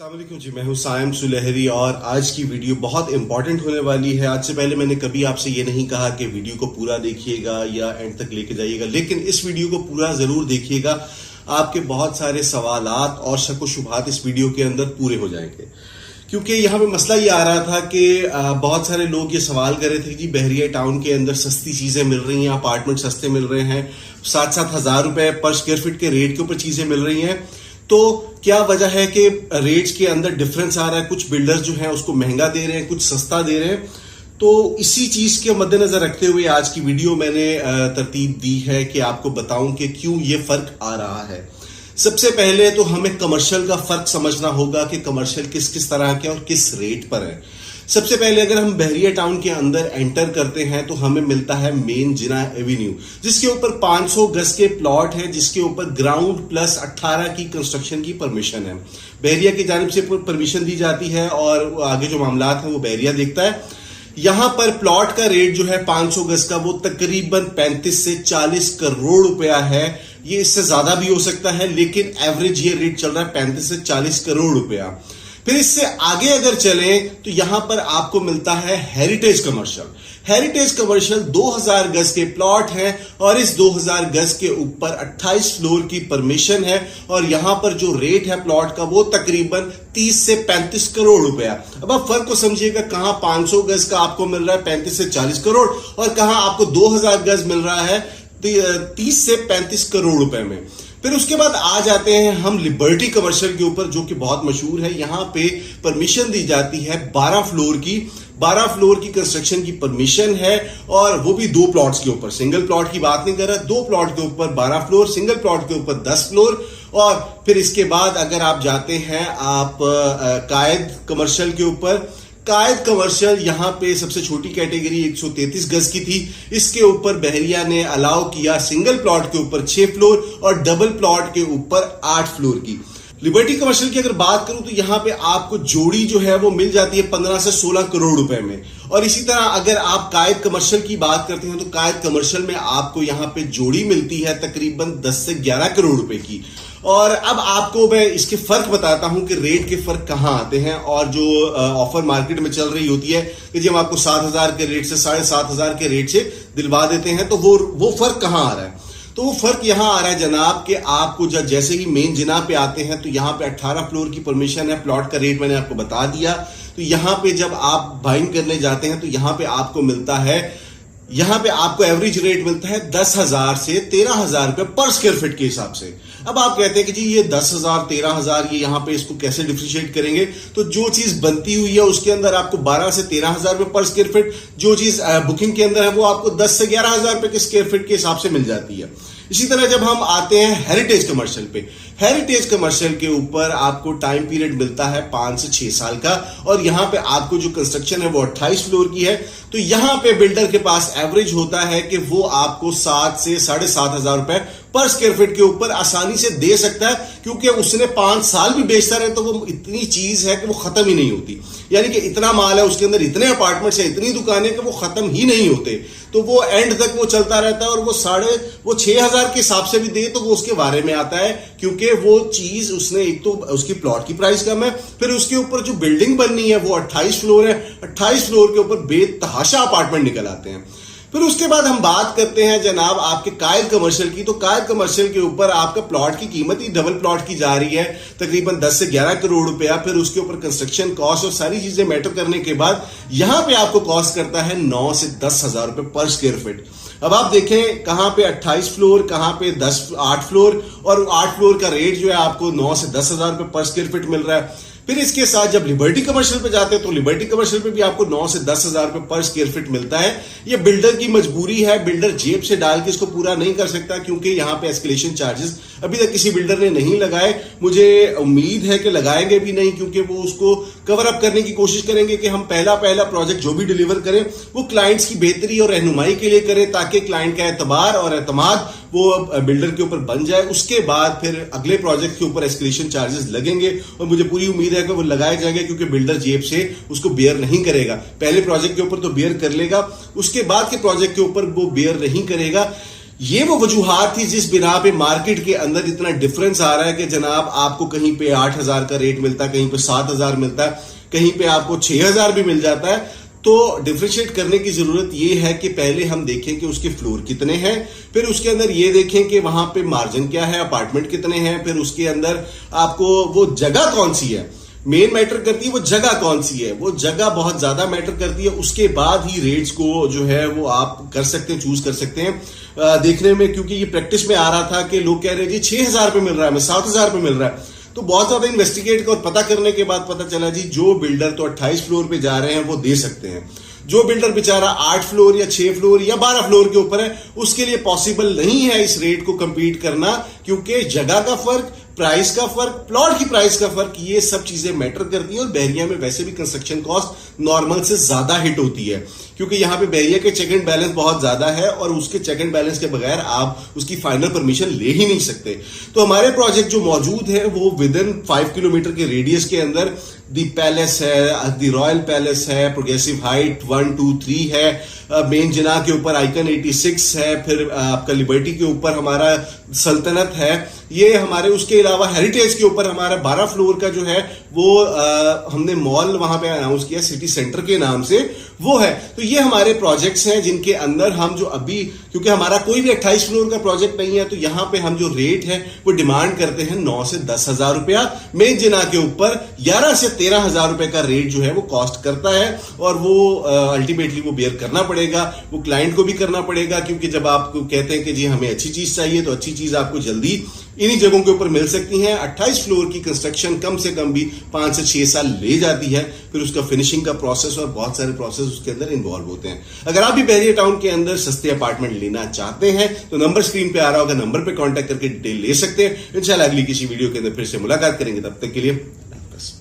अस्सलाम वालेकुम जी, मैं हूं सायम सुलहरी और आज की वीडियो बहुत इंपॉर्टेंट होने वाली है। आज से पहले मैंने कभी आपसे ये नहीं कहा कि वीडियो को पूरा देखिएगा या एंड तक लेके जाइएगा, लेकिन इस वीडियो को पूरा जरूर देखिएगा। आपके बहुत सारे सवालात और शक व शुबहात इस वीडियो के अंदर पूरे हो जाएंगे, क्योंकि यहाँ पे मसला ये आ रहा था कि बहुत सारे लोग ये सवाल कर रहे थे कि बहरिया टाउन के अंदर सस्ती चीजें मिल रही हैं, अपार्टमेंट सस्ते मिल रहे हैं, 7-7 हज़ार रुपए पर स्क्वायर फीट के रेट के ऊपर चीजें मिल रही हैं। तो क्या वजह है कि रेट्स के अंदर डिफरेंस आ रहा है? कुछ बिल्डर्स जो हैं उसको महंगा दे रहे हैं, कुछ सस्ता दे रहे हैं। तो इसी चीज के मद्देनजर रखते हुए आज की वीडियो मैंने तरतीब दी है कि आपको बताऊं कि क्यों ये फर्क आ रहा है। सबसे पहले तो हमें कमर्शियल का फर्क समझना होगा कि कमर्शियल किस किस तरह के और किस रेट पर है। सबसे पहले अगर हम बहरिया टाउन के अंदर एंटर करते हैं तो हमें मिलता है मेन जिना एवेन्यू, जिसके ऊपर 500 गज के प्लॉट है, जिसके ऊपर ग्राउंड प्लस 18 की कंस्ट्रक्शन की परमिशन है। बहरिया की जानिब से परमिशन दी जाती है और आगे जो मामलात हैं वो बहरिया देखता है। यहां पर प्लॉट का रेट जो है 500 गज का वो तकरीबन 35 से 40 करोड़ रुपया है। ये इससे ज्यादा भी हो सकता है, लेकिन एवरेज ये रेट चल रहा है 35 से 40 करोड़ रुपया। फिर इससे आगे अगर चलें तो यहां पर आपको मिलता है हेरिटेज कमर्शियल। हेरिटेज कमर्शियल 2000 गज के प्लॉट है और इस 2000 गज के ऊपर 28 फ्लोर की परमिशन है और यहां पर जो रेट है प्लॉट का वो तकरीबन 30 से 35 करोड़ रुपया। अब आप फर्क को समझिएगा, कहां 500 गज का आपको मिल रहा है 35 से 40 करोड़ और कहां आपको 2000 गज मिल रहा है 30 से 35 करोड़ रुपए में। फिर उसके बाद आ जाते हैं हम लिबर्टी कमर्शियल के ऊपर, जो कि बहुत मशहूर है। यहां पे परमिशन दी जाती है 12 फ्लोर की कंस्ट्रक्शन की परमिशन है और वो भी 2 प्लॉट्स के ऊपर। सिंगल प्लॉट की बात नहीं कर रहा, 2 प्लॉट के ऊपर 12 फ्लोर, सिंगल प्लॉट के ऊपर 10 फ्लोर। और फिर इसके बाद अगर आप जाते हैं आप कायद कमर्शियल के ऊपर, कायद कमर्शियल यहां पे सबसे छोटी कैटेगरी 133 गज की थी। इसके ऊपर बहरिया ने अलाउ किया सिंगल प्लॉट के ऊपर 6 फ्लोर और डबल प्लॉट के ऊपर 8 फ्लोर की। लिबर्टी कमर्शियल की अगर बात करूं तो यहां पे आपको जोड़ी जो है वो मिल जाती है 15 से 16 करोड़ रुपए में। और इसी तरह अगर आप कायद कमर्शियल की बात करते हैं तो कायद कमर्शियल में आपको यहां पे जोड़ी मिलती है तकरीबन 10 से 11 करोड़ रुपए की। और अब आपको मैं इसके फर्क बताता हूं कि रेट के फर्क कहां आते हैं और जो ऑफर मार्केट में चल रही होती है कि जब आपको 7,000 के रेट से 7,500 के रेट से दिलवा देते हैं, तो वो फर्क कहां आ रहा है? तो वो फर्क यहां आ रहा है जनाब कि आपको जब जैसे ही मेन जिना पे आते हैं तो यहां पे 18 फ्लोर की परमिशन है। प्लॉट का रेट मैंने आपको बता दिया। तो यहां पे जब आप बाइंग करने जाते हैं तो यहां पे आपको मिलता है, यहां पे आपको एवरेज रेट मिलता है 10,000 से 13,000 रुपए पर स्क्वायर फीट के हिसाब से। अब आप कहते हैं कि जी ये 10,000 13,000 ये यहां पे इसको कैसे डिफरेंशिएट करेंगे? तो जो चीज बनती हुई है उसके अंदर आपको 12 से 13,000 रुपए पर स्क्वायर फीट, जो चीज बुकिंग के अंदर है वो आपको 10 से 11,000 रुपए के स्क्वायर फीट के हिसाब से मिल जाती है। इसी तरह जब हम आते हैं हेरिटेज कमर्शियल पे, हेरिटेज कमर्शियल के ऊपर आपको टाइम पीरियड मिलता है 5 से 6 साल का और यहां पे आपको जो कंस्ट्रक्शन है वो 28 फ्लोर की है। तो यहां पे बिल्डर के पास एवरेज होता है कि वो आपको 7 से 7,500 रुपए पर स्क्वायर फीट के ऊपर आसानी से दे सकता है, क्योंकि उसने 5 साल भी बेचता रहे तो वो इतनी चीज है कि वो खत्म ही नहीं होती। यानी कि इतना माल है उसके अंदर, इतने अपार्टमेंट्स है, इतनी दुकानें कि वो खत्म ही नहीं होते। तो वो एंड तक वो चलता रहता है और वो 6,000 के हिसाब से भी दे तो वो उसके बारे में आता है, क्योंकि वो चीज उसने एक तो उसकी प्लॉट की प्राइस कम है, फिर उसके ऊपर जो बिल्डिंग बननी है वो 28 फ्लोर है। 28 फ्लोर के ऊपर बेतहाशा अपार्टमेंट निकल आते हैं। फिर उसके बाद हम बात करते हैं जनाब आपके कायद कमर्शियल की। तो कायद कमर्शियल के ऊपर आपका प्लॉट की कीमत ही डबल प्लॉट की जा रही है तकरीबन 10 से 11 करोड़ रुपया। फिर उसके ऊपर कंस्ट्रक्शन कॉस्ट और सारी चीजें मैटर करने के बाद यहां पे आपको कॉस्ट करता है 9 से 10,000 रुपए पर स्क्वायर फीट। अब आप देखें कहां पे 28 फ्लोर, कहां पे 8 फ्लोर, और 8 फ्लोर का रेट जो है आपको 9 से 10,000 रुपए पर स्क्वायर फीट मिल रहा है। फिर इसके साथ जब लिबर्टी कमर्शियल पे जाते हैं तो लिबर्टी कमर्शियल पे भी आपको 9 से 10,000 रुपए पर स्क्वायर फीट मिलता है। ये बिल्डर की मजबूरी है, बिल्डर जेब से डाल के इसको पूरा नहीं कर सकता, क्योंकि यहां पे एस्केलेशन चार्जेस अभी तक किसी बिल्डर ने नहीं लगाए। मुझे उम्मीद है कि लगाएंगे भी नहीं, क्योंकि वो उसको कवर अप करने की कोशिश करेंगे कि हम पहला प्रोजेक्ट जो भी डिलीवर करें वो क्लाइंट्स की बेहतरी और रहनुमाई के लिए करें, ताकि क्लाइंट का एतबार और एतमाद वो बिल्डर के ऊपर बन जाए। उसके बाद फिर अगले प्रोजेक्ट के ऊपर एस्केलेशन चार्जेस लगेंगे और मुझे पूरी उम्मीद है कि वो लगाए जाएंगे, क्योंकि बिल्डर जेब से उसको बेयर नहीं करेगा। पहले प्रोजेक्ट के ऊपर तो बेयर कर लेगा, उसके बाद के प्रोजेक्ट के ऊपर वो बेयर नहीं करेगा। ये वो वजूहात थी जिस बिना पे मार्केट के अंदर इतना डिफरेंस आ रहा है कि जनाब आपको कहीं पे 8,000 का रेट मिलता है, कहीं पे 7,000 मिलता है, कहीं पे आपको 6,000 भी मिल जाता है। तो डिफरेंशिएट करने की जरूरत यह है कि पहले हम देखें कि उसके फ्लोर कितने हैं, फिर उसके अंदर ये देखें कि वहां पे मार्जिन क्या है, अपार्टमेंट कितने हैं, फिर उसके अंदर आपको वो जगह कौन सी है, मेन मैटर करती है वो जगह कौन सी है, वो जगह बहुत ज्यादा मैटर करती है। उसके बाद ही रेट्स को जो है वो आप कर सकते हैं, चूज कर सकते हैं। देखने में क्योंकि ये प्रैक्टिस में आ रहा था कि लोग कह रहे हैं जी 6,000 पे मिल रहा है, मैं 7,000 पे मिल रहा है, तो बहुत ज्यादा इन्वेस्टिगेट और पता करने के बाद पता चला जी जो बिल्डर तो 28 फ्लोर पे जा रहे हैं वो दे सकते हैं, जो बिल्डर बेचारा 8 फ्लोर या 6 फ्लोर या 12 फ्लोर के ऊपर है उसके लिए पॉसिबल नहीं है इस रेट को कंपीट करना, क्योंकि जगह का फर्क, प्राइस का फर्क, प्लॉट की प्राइस का फर्क, ये सब चीजें मैटर करती हैं। और बहरिया में वैसे भी कंस्ट्रक्शन कॉस्ट नॉर्मल से ज्यादा हिट होती है, क्योंकि यहां पे बहरिया के चेक एंड बैलेंस बहुत ज्यादा है और उसके चेक एंड बैलेंस के बगैर आप उसकी फाइनल परमिशन ले ही नहीं सकते। तो हमारे प्रोजेक्ट जो मौजूद है वो विद इन 5 किलोमीटर के रेडियस के अंदर दी पैलेस है, दी रॉयल पैलेस है, प्रोग्रेसिव हाइट 1, 2, 3 है, मेन जिना के ऊपर आइकन 86 है, फिर आपका लिबर्टी के ऊपर हमारा सल्तनत है, ये हमारे उसके अलावा हेरिटेज के ऊपर हमारा 12 फ्लोर का जो है वो हमने मॉल वहां पे अनाउंस किया सिटी सेंटर के नाम से, वो है। तो ये हमारे प्रोजेक्ट्स हैं जिनके अंदर हम जो अभी, क्योंकि हमारा कोई भी 28 फ्लोर का प्रोजेक्ट नहीं है, तो यहां पे हम जो रेट है वो डिमांड करते हैं 9 से 10,000 रुपया, मेन जिना के ऊपर 11 से 13,000 रुपए का रेट जो है वो कॉस्ट करता है, और वो अल्टीमेटली वो बेयर करना पड़ेगा, वो क्लाइंट को भी करना पड़ेगा, क्योंकि जब आप कहते हैं कि जी हमें अच्छी चीज चाहिए तो अच्छी चीज आपको जल्दी इन्हीं जगहों के ऊपर मिल सकती हैं। 28 फ्लोर की कंस्ट्रक्शन कम से कम भी 5 से 6 साल ले जाती है, फिर उसका फिनिशिंग का प्रोसेस और बहुत सारे प्रोसेस उसके अंदर इन्वॉल्व होते हैं। अगर आप भी बहरिया टाउन के अंदर सस्ते अपार्टमेंट लेना चाहते हैं तो नंबर स्क्रीन पे आ रहा होगा, नंबर पे कांटेक्ट करके डिटेल ले सकते हैं। इंशाल्लाह अगली किसी वीडियो के अंदर फिर से मुलाकात करेंगे, तब तक के लिए